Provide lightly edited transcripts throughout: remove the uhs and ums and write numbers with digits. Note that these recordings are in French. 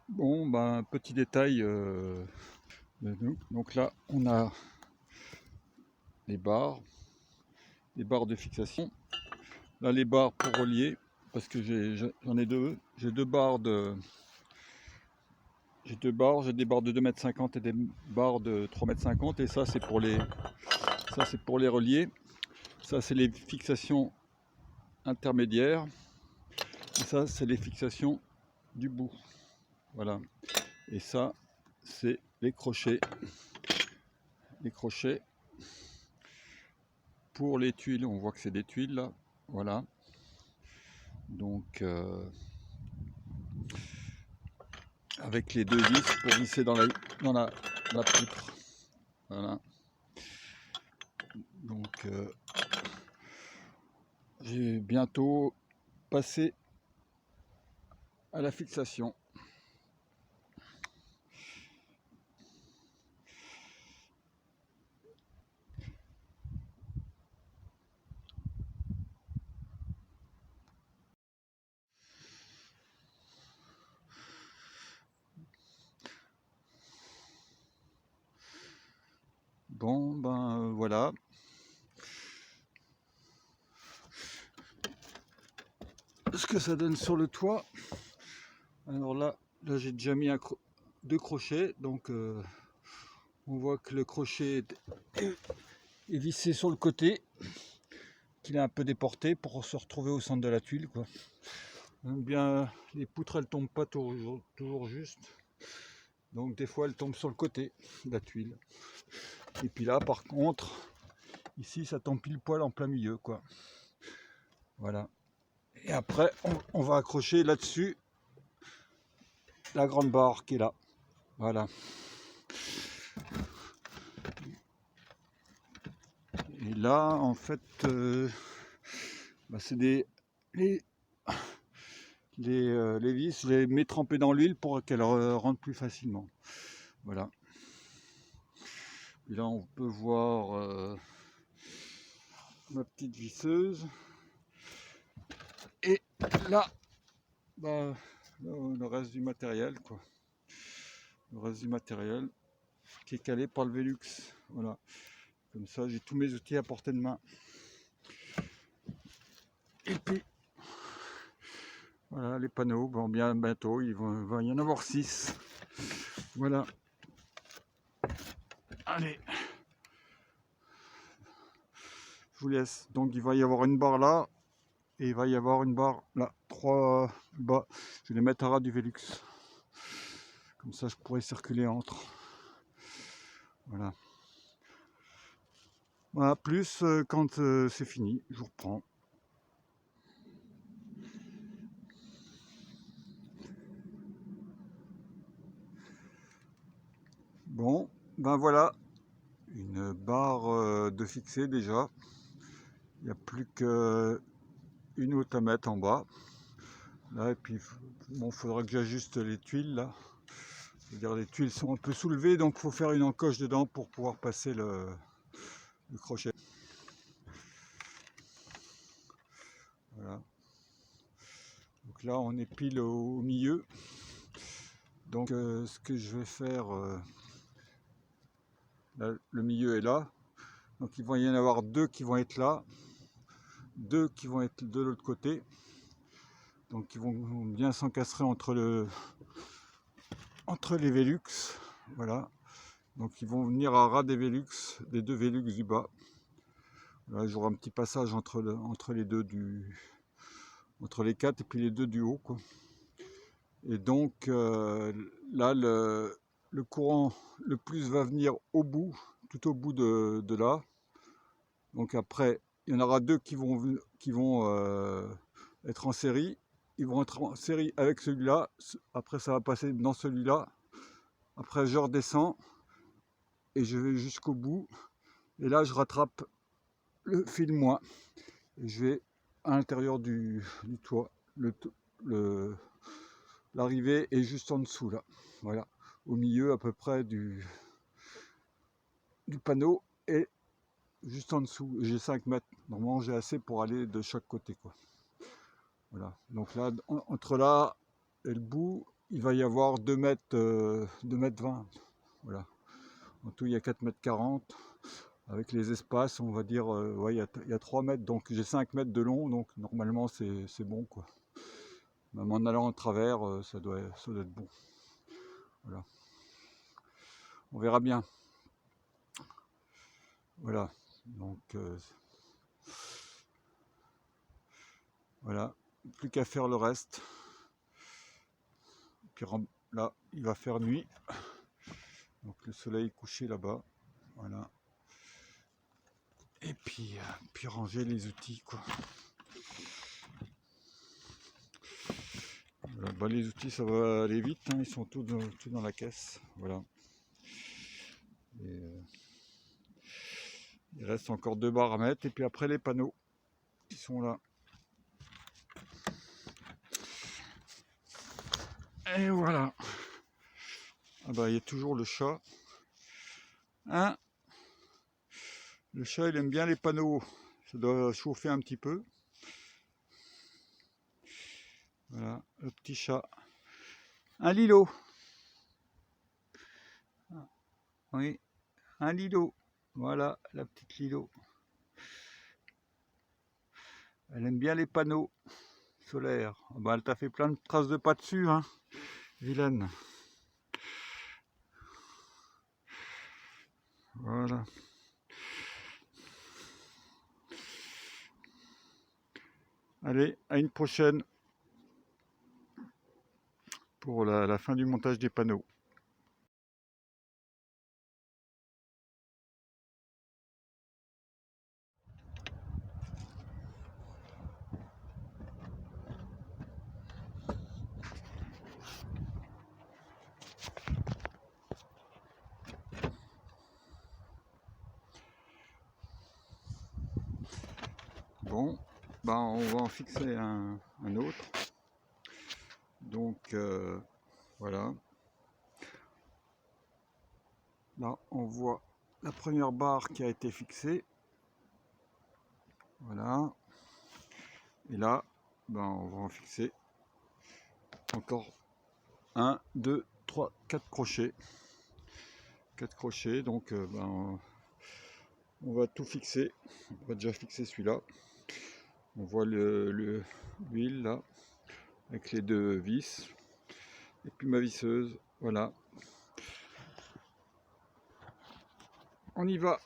Bon, ben, petit détail, donc là, on a les barres de fixation. Là, les barres pour relier, parce que j'en ai deux. J'ai deux barres, j'ai des barres de 2,50 m et des barres de 3,50 m. Et ça, c'est pour les relier. Ça, c'est les fixations intermédiaires. Et ça, c'est les fixations du bout. Voilà. Et ça, c'est les crochets. Les crochets pour les tuiles. On voit que c'est des tuiles là. Voilà. Donc, avec les deux vis pour visser dans la poutre. Voilà. Donc, j'ai bientôt passé à la fixation. Bon, ben voilà. Ce que ça donne sur le toit. Alors là j'ai déjà mis deux crochets. Donc, on voit que le crochet est vissé sur le côté, qu'il est un peu déporté pour se retrouver au centre de la tuile, quoi. Donc bien, les poutres elles tombent pas toujours juste. Donc des fois elles tombent sur le côté de la tuile. Et puis là par contre, ici ça tombe pile poil en plein milieu, quoi. Voilà. Et après on va accrocher là-dessus la grande barre qui est là. Voilà. Et là en fait c'est les vis, je les mets trempées dans l'huile pour qu'elles rentrent plus facilement. Voilà. Et là on peut voir ma petite visseuse. Et là, bah, le reste du matériel, quoi. Le reste du matériel qui est calé par le Velux. Voilà. Comme ça, j'ai tous mes outils à portée de main. Et puis, voilà, les panneaux, bon, bien bientôt, il va y en avoir 6. Voilà. Allez. Je vous laisse. Donc, il va y avoir une barre là. Et il va y avoir une barre là. 3 bas. Je vais les mettre à ras du Velux. Comme ça, je pourrais circuler entre. Voilà. Voilà, plus quand c'est fini, je vous reprends. Bon, ben voilà, une barre de fixée déjà. Il n'y a plus qu'une autre à mettre en bas. Là, et puis, bon, faudra que j'ajuste les tuiles là. C'est-à-dire les tuiles sont un peu soulevées, donc il faut faire une encoche dedans pour pouvoir passer le crochet. Voilà. Donc là, on est pile au milieu. Donc, ce que je vais faire, là, le milieu est là. Donc, il va y en avoir deux qui vont être là, deux qui vont être de l'autre côté. Donc, ils vont bien s'encastrer entre les Velux. Voilà. Donc, ils vont venir à ras des Velux, des deux Velux du bas. Là, j'aurai un petit passage entre les deux entre les quatre et puis les deux du haut, quoi. Et donc là, le courant le plus va venir au bout, tout au bout de là. Donc après, il y en aura deux qui vont être en série. Ils vont être en série avec celui-là. Après, ça va passer dans celui-là. Après, je redescends et je vais jusqu'au bout. Et là, je rattrape le fil moins. Et je vais à l'intérieur du toit. L'arrivée est juste en dessous là. Voilà. Au milieu à peu près du panneau et juste en dessous. J'ai 5 mètres. Normalement, j'ai assez pour aller de chaque côté, quoi. Voilà. Donc là, entre là et le bout, il va y avoir 2 mètres, 2 mètres 20. Voilà. En tout, il y a 4 mètres 40. Avec les espaces, on va dire, ouais, il y a 3 mètres, donc j'ai 5 mètres de long, donc normalement c'est bon, quoi. Même en allant en travers, ça doit être bon. Voilà. On verra bien. Voilà. Donc voilà. Plus qu'à faire le reste. Puis là, il va faire nuit. Donc le soleil couché là-bas. Voilà. Et puis ranger les outils, quoi. Voilà. Bah, les outils, ça va aller vite, hein. Ils sont tous dans la caisse. Voilà. Et, il reste encore 2 barres à mettre. Et puis après les panneaux qui sont là. Et voilà. Ah bah, il y a toujours le chat. Hein? Le chat, il aime bien les panneaux. Ça doit chauffer un petit peu. Voilà, le petit chat. Un Lilo. Oui, un Lilo. Voilà, la petite Lilo. Elle aime bien les panneaux solaires. Ah bah, elle t'a fait plein de traces de pas dessus, hein, vilaine. Voilà. Allez, à une prochaine pour la fin du montage des panneaux. Bon, ben on va en fixer un autre. Donc voilà. Là, on voit la première barre qui a été fixée. Voilà. Et là, ben, on va en fixer encore 1, 2, 3, 4 crochets. 4 crochets, donc ben, on va tout fixer. On va déjà fixer celui-là. On voit l'huile là, avec les 2 vis. Et puis ma visseuse, voilà. On y va.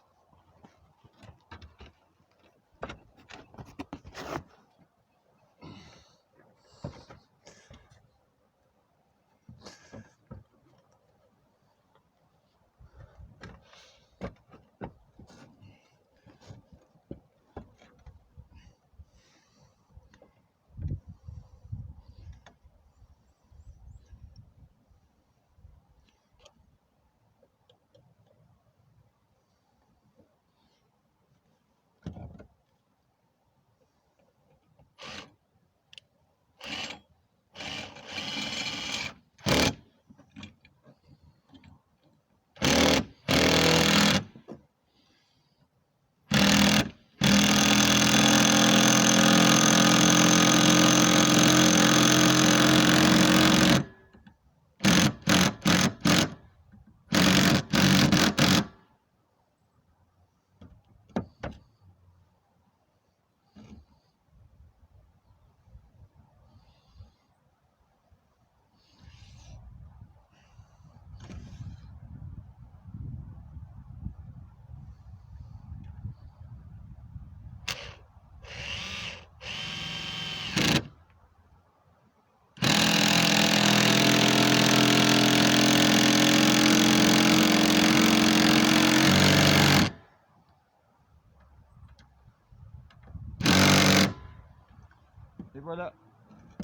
Et voilà,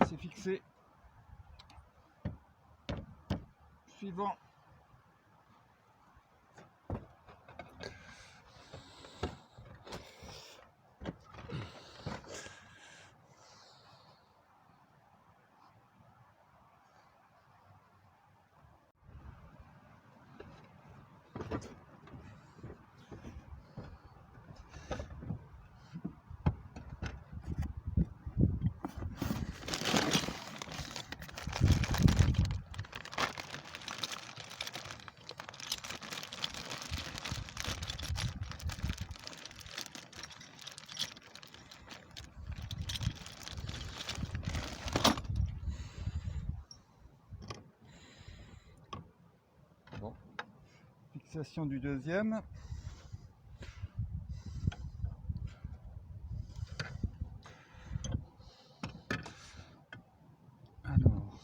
c'est fixé. Suivant. fixation du deuxième. Alors,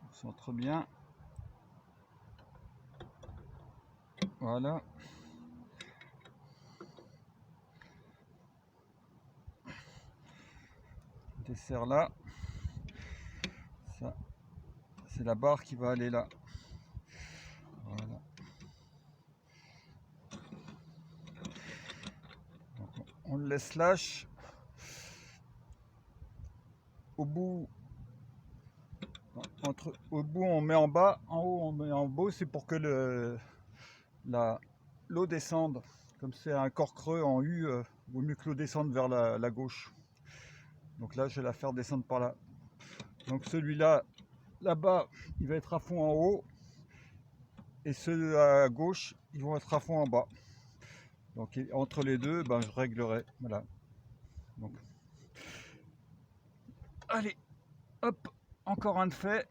on centre bien. Voilà. Dessert là. Ça, c'est la barre qui va aller là. Voilà. Donc, on le laisse lâche. Au bout, au bout on met en bas, en haut on met en haut, c'est pour que l'eau descende. Comme c'est un corps creux en U, vaut mieux que l'eau descende vers la gauche. Donc là, je vais la faire descendre par là. Donc celui-là, là-bas, il va être à fond en haut. Et ceux à gauche, ils vont être à fond en bas. Donc entre les deux, ben, je réglerai. Voilà. Donc, allez, hop, encore un de fait.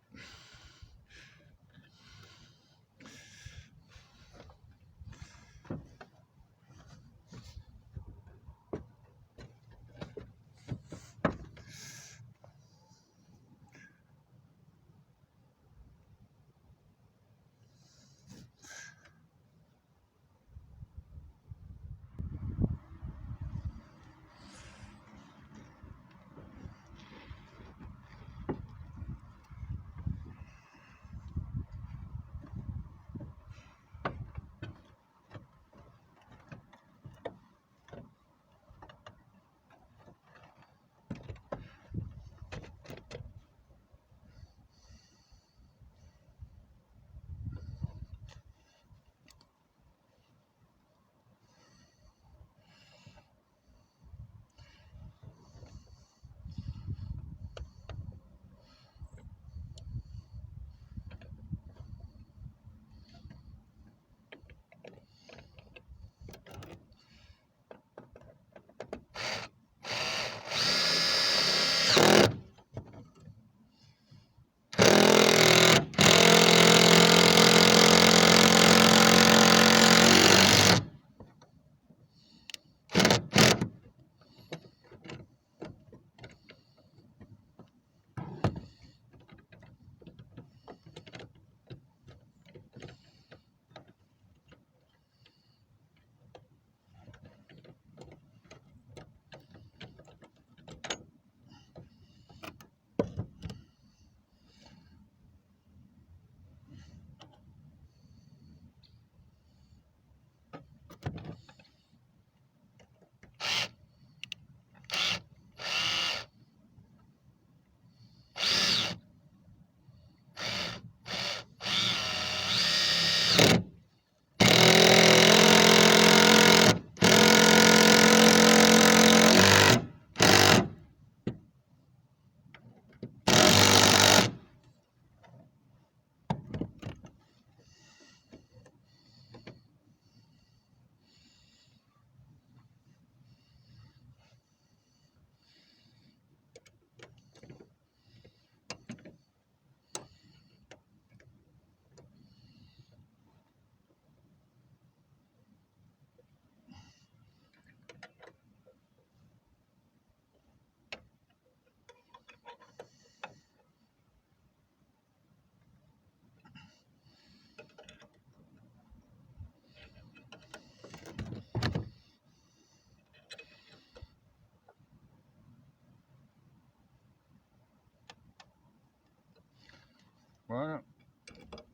Voilà.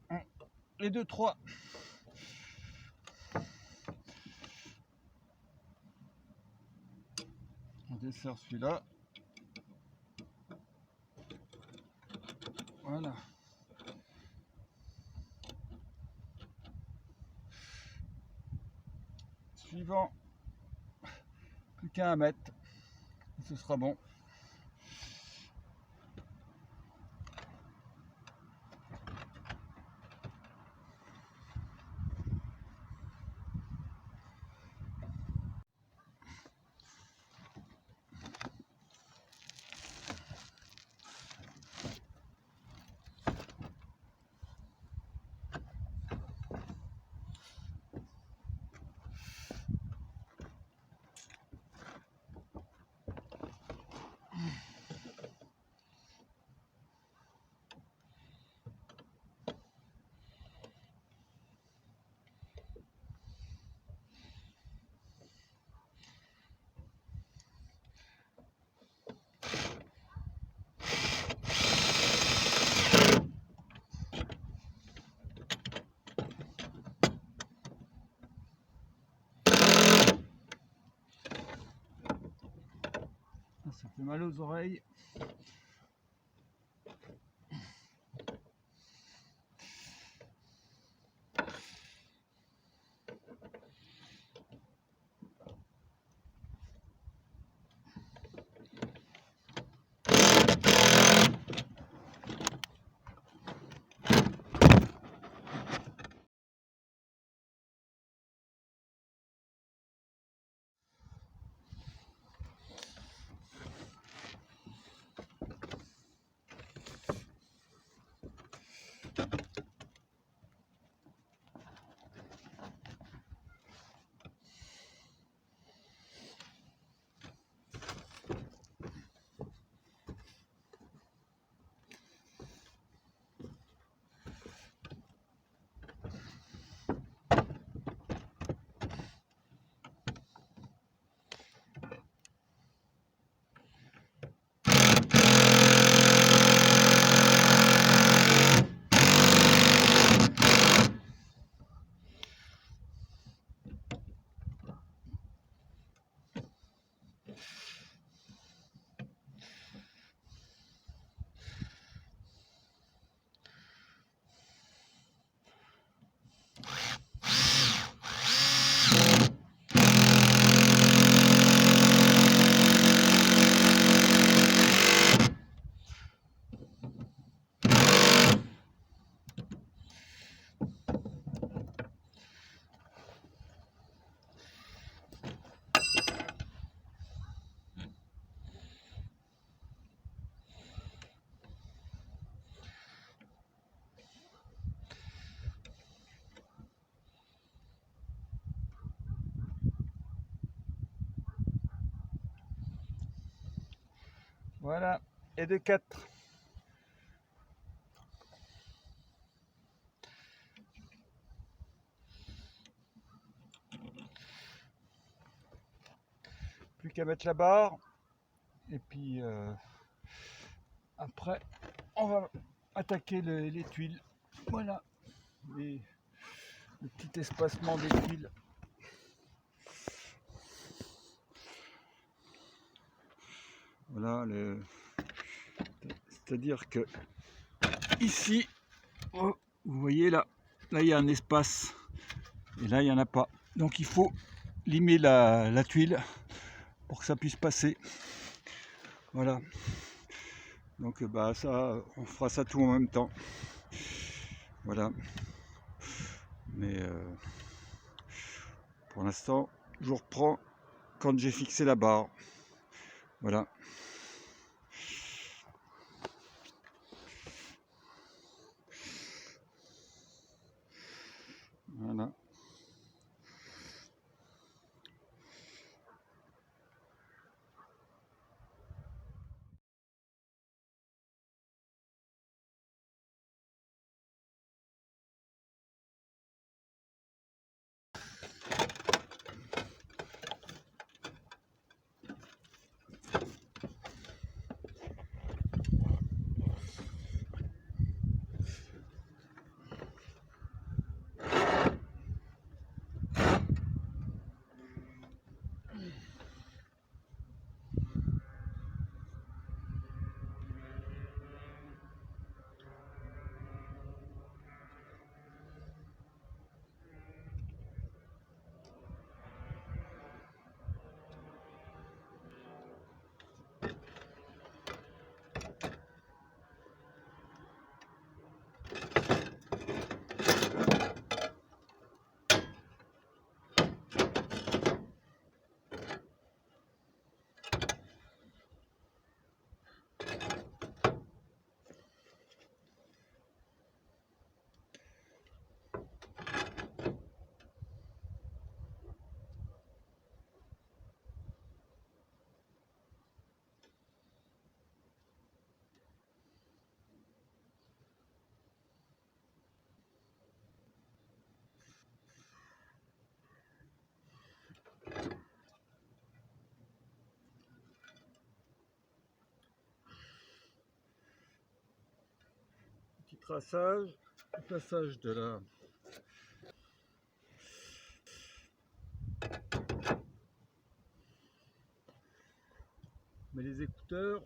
1 et 2, 3. On dessert celui-là. Voilà. Suivant. Plus qu'à 1 mètre. Ce sera bon. Ça fait mal aux oreilles. Voilà, et de 4. Plus qu'à mettre la barre. Et puis après, on va attaquer les tuiles. Voilà, le petit espacement des tuiles. Voilà, c'est-à-dire que ici, oh, vous voyez là il y a un espace et là il n'y en a pas. Donc il faut limer la tuile pour que ça puisse passer. Voilà. Donc bah ça, on fera ça tout en même temps. Voilà. Mais pour l'instant, je reprends quand j'ai fixé la barre. Voilà. Voilà. traçage, le passage de la mais les écouteurs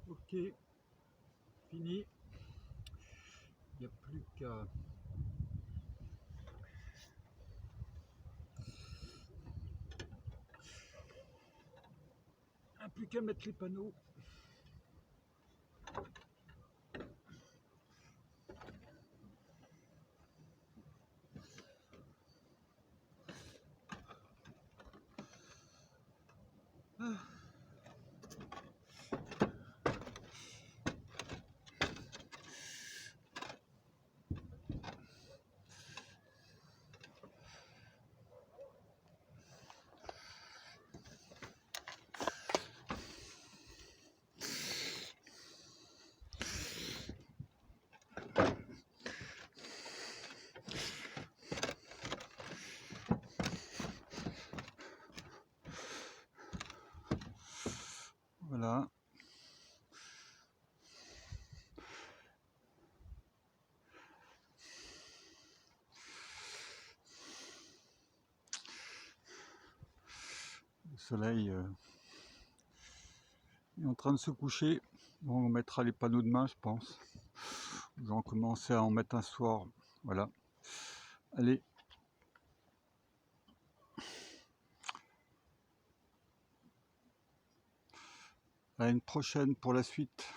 Ok, fini. Il n'y a plus qu'à mettre les panneaux. Voilà. Le soleil est en train de se coucher. Bon, on mettra les panneaux demain, je pense. Ils vont commencer à en mettre un soir. Voilà. Allez. À une prochaine pour la suite.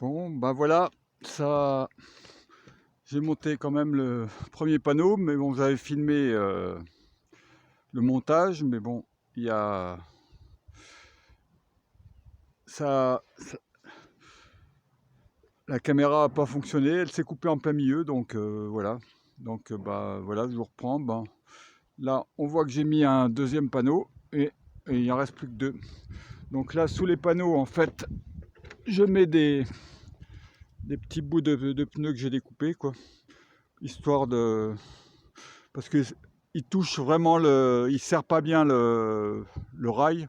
Bon, ben voilà, ça, j'ai monté quand même le premier panneau, mais bon, vous avez filmé le montage, mais bon, il y a la caméra n'a pas fonctionné, elle s'est coupée en plein milieu, donc voilà. Donc bah voilà, je vous reprends. Ben, là, on voit que j'ai mis un deuxième panneau et et il en reste plus que 2. Donc là, sous les panneaux, en fait, je mets des petits bouts de pneus que j'ai découpés, quoi, histoire de... Parce que il touche vraiment il sert pas bien le rail,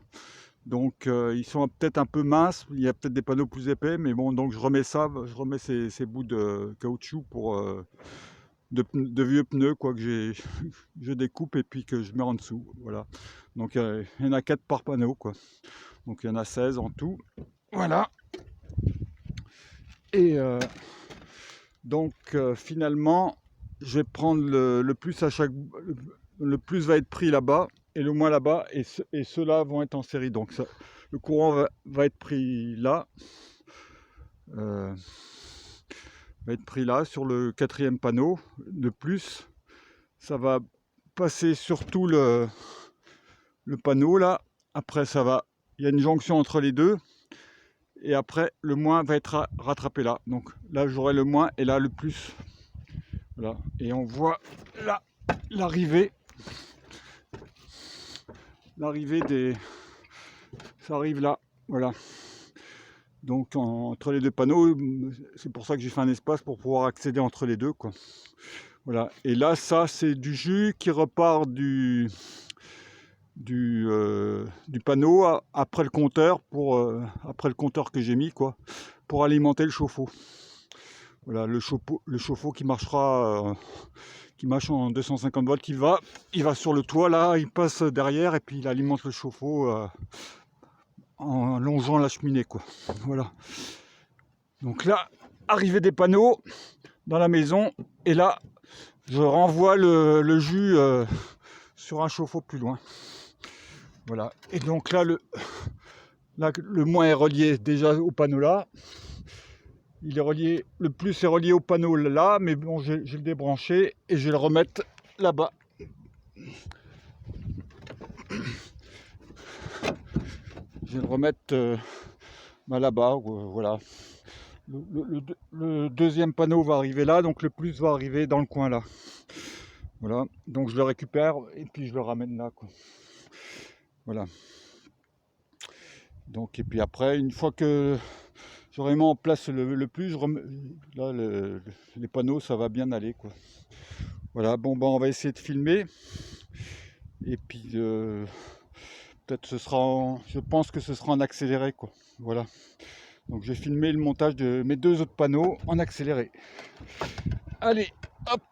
donc ils sont peut-être un peu minces, il y a peut-être des panneaux plus épais, mais bon, donc je remets ces bouts de caoutchouc pour de vieux pneus, quoi, que je découpe et puis que je mets en dessous, voilà. Donc il y en a 4 par panneau, quoi, donc il y en a 16 en tout, voilà. Et donc finalement, je vais prendre le plus à chaque... Le plus va être pris là-bas et le moins là-bas, et ceux-là vont être en série. Donc ça, le courant va être pris là, euh, va être pris là sur le 4e panneau. De plus, ça va passer sur tout le panneau là. Après, il y a une jonction entre les deux. Et après, le moins va être rattrapé là. Donc là, j'aurai le moins et là, le plus. Voilà. Et on voit là l'arrivée. L'arrivée des... Ça arrive là. Voilà. Donc entre les deux panneaux, c'est pour ça que j'ai fait un espace pour pouvoir accéder entre les deux, quoi. Voilà. Et là, ça, c'est du jus qui repart du panneau après le compteur après le compteur que j'ai mis, quoi, pour alimenter le chauffe-eau. Voilà, le chauffe-eau qui marchera, qui marche en 250 volts, il va sur le toit là, il passe derrière et puis il alimente le chauffe-eau en longeant la cheminée, quoi. Voilà. Donc là, arrivée des panneaux dans la maison, et là, je renvoie le jus sur un chauffe-eau plus loin. Voilà. Et donc là, le moins est relié déjà au panneau là. Il est relié, le plus est relié au panneau là, mais bon, je vais le débrancher et je vais le remettre là-bas. Je vais le remettre là-bas, voilà. Le deuxième panneau va arriver là, donc le plus va arriver dans le coin là. Voilà, donc je le récupère et puis je le ramène là, quoi. Voilà. Donc, et puis après, une fois que j'aurai mis en place le plus, là, les panneaux, ça va bien aller, quoi. Voilà, bon, ben, on va essayer de filmer. Et puis, peut-être je pense que ce sera en accéléré, quoi. Voilà. Donc, j'ai filmé le montage de mes 2 autres panneaux en accéléré. Allez, hop!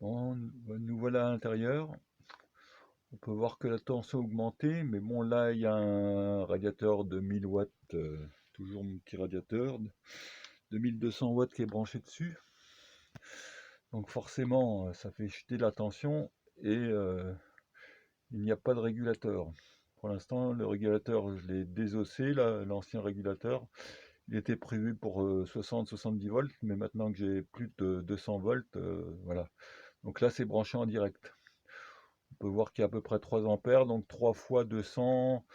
Bon, nous voilà à l'intérieur. On peut voir que la tension a augmenté, mais bon, là, il y a un radiateur de 1000 watts, toujours mon petit radiateur de 1200 watts qui est branché dessus. Donc forcément, ça fait chuter la tension et il n'y a pas de régulateur. Pour l'instant, le régulateur, je l'ai désossé, l'ancien régulateur. Il était prévu pour 60-70 volts, mais maintenant que j'ai plus de 200 volts, voilà. Donc là, c'est branché en direct. On peut voir qu'il y a à peu près 3 ampères, donc 3 fois 200.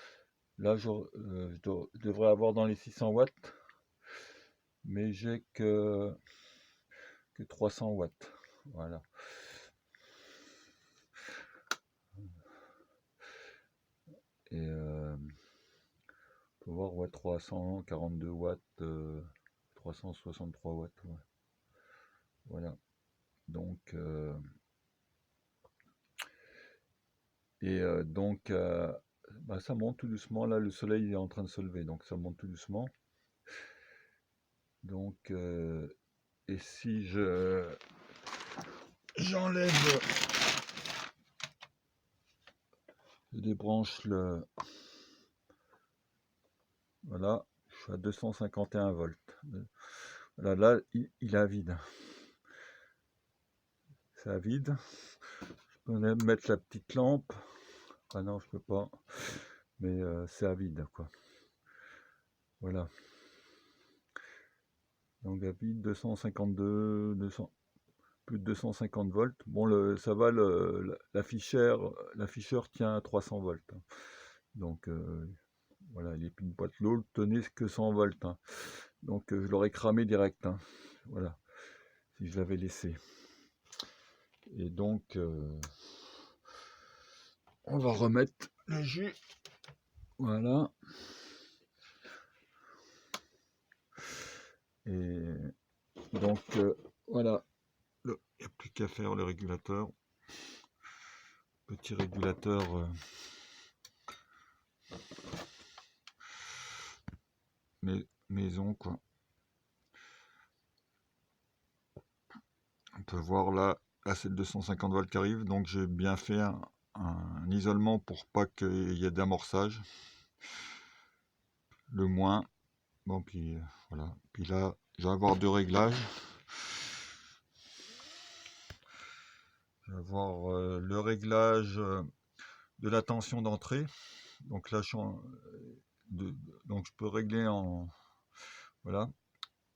Là, je devrais avoir dans les 600 watts, mais j'ai que 300 watts. Voilà. Et on peut voir, ouais, 342 watts, 363 watts. Ouais. Voilà. Donc, bah, ça monte tout doucement. Là, le soleil est en train de se lever, donc ça monte tout doucement. Donc, et si j'enlève, je débranche voilà, je suis à 251 volts. Voilà, là, il est à vide. C'est à vide. Je peux même mettre la petite lampe. Ah non, je peux pas. Mais c'est à vide, quoi. Voilà. Donc à vide, 252, 200, plus de 250 volts. Bon, ça va, l'afficheur tient à 300 volts. Hein. Donc voilà, les pins boîte l'eau tenaient que 100 volts. Hein. Donc je l'aurais cramé direct. Hein. Voilà, si je l'avais laissé. Et donc, on va remettre le jus. Voilà. Et donc, voilà. Il n'y a plus qu'à faire le régulateur. Petit régulateur maison, quoi. On peut voir là c'est le 250 volts qui arrive. Donc, j'ai bien fait un isolement pour pas qu'il y ait d'amorçage. Le moins. Bon, puis voilà. Puis là, je vais avoir deux réglages. Je vais avoir le réglage de la tension d'entrée. Donc là, donc je peux régler en voilà.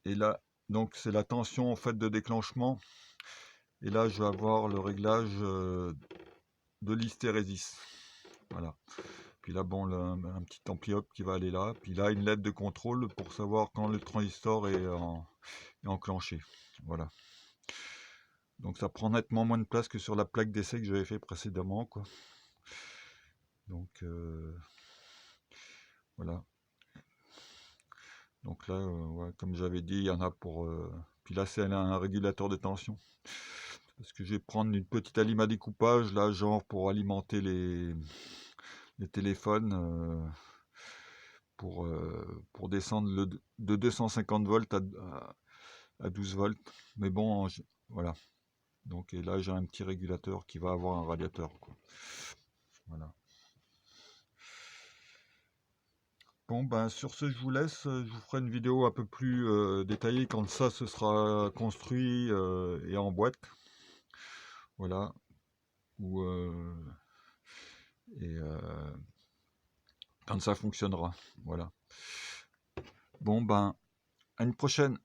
Et là, donc c'est la tension en fait de déclenchement. Et là, je vais avoir le réglage de l'hystérésis. Voilà. Puis là, bon, un petit ampli-up qui va aller là. Puis là, une LED de contrôle pour savoir quand le transistor est enclenché. Voilà. Donc ça prend nettement moins de place que sur la plaque d'essai que j'avais fait précédemment, quoi. Donc voilà. Donc là, ouais, comme j'avais dit, il y en a pour. Puis là, c'est un régulateur de tension. Parce que je vais prendre une petite allime à découpage, là, genre pour alimenter les téléphones, pour descendre de 250 volts à 12 volts. Mais bon, voilà. Donc, et là, j'ai un petit régulateur qui va avoir un radiateur, quoi. Voilà. Bon, ben sur ce, je vous laisse. Je vous ferai une vidéo un peu plus détaillée quand ça se sera construit et en boîte. Voilà. Et quand ça fonctionnera. Voilà. Bon, ben, à une prochaine.